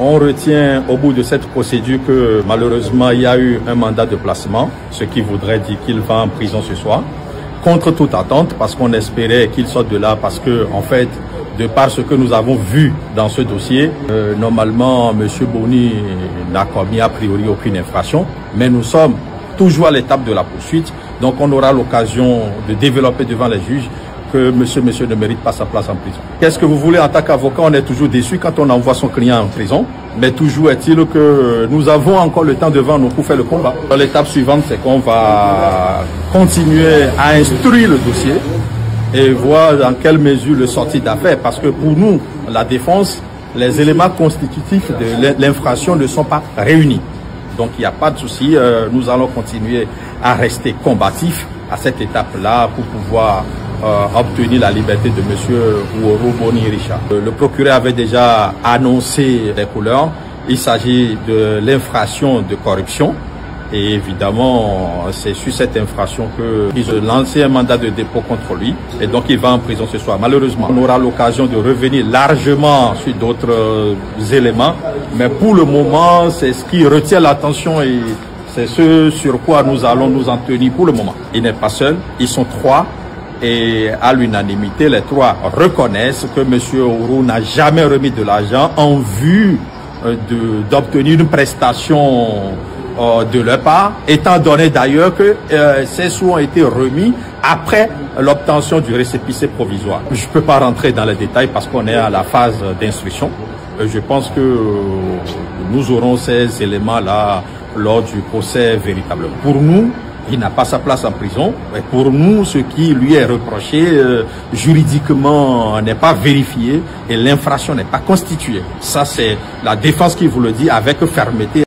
On retient au bout de cette procédure que malheureusement il y a eu un mandat de placement, ce qui voudrait dire qu'il va en prison ce soir, contre toute attente, parce qu'on espérait qu'il sorte de là, parce que en fait, de par ce que nous avons vu dans ce dossier, normalement M. Boni n'a commis a priori aucune infraction, mais nous sommes toujours à l'étape de la poursuite, donc on aura l'occasion de développer devant les juges que monsieur ne mérite pas sa place en prison. Qu'est-ce que vous voulez en tant qu'avocat? On est toujours déçu quand on envoie son client en prison, mais toujours est-il que nous avons encore le temps devant nous pour faire le combat. L'étape suivante, c'est qu'on va continuer à instruire le dossier et voir dans quelle mesure le sortir d'affaire, parce que pour nous, la défense, les éléments constitutifs de l'infraction ne sont pas réunis. Donc il n'y a pas de souci, nous allons continuer à rester combatifs à cette étape-là pour pouvoir obtenir la liberté de M. Uoro Boni Richard. Le procureur avait déjà annoncé les couleurs. Il s'agit de l'infraction de corruption. Et évidemment, c'est sur cette infraction qu'ils ont lancé un mandat de dépôt contre lui. Et donc, il va en prison ce soir. Malheureusement, on aura l'occasion de revenir largement sur d'autres éléments. Mais pour le moment, c'est ce qui retient l'attention et c'est ce sur quoi nous allons nous en tenir pour le moment. Il n'est pas seul, ils sont 3. Et à l'unanimité, les 3 reconnaissent que M. Uoro n'a jamais remis de l'argent en vue d'obtenir une prestation de leur part, étant donné d'ailleurs que ces sous ont été remis après l'obtention du récépissé provisoire. Je ne peux pas rentrer dans les détails parce qu'on est à la phase d'instruction. Je pense que nous aurons ces éléments-là lors du procès véritablement. Pour nous, il n'a pas sa place en prison. Et pour nous, ce qui lui est reproché juridiquement n'est pas vérifié et l'infraction n'est pas constituée. Ça, c'est la défense qui vous le dit avec fermeté.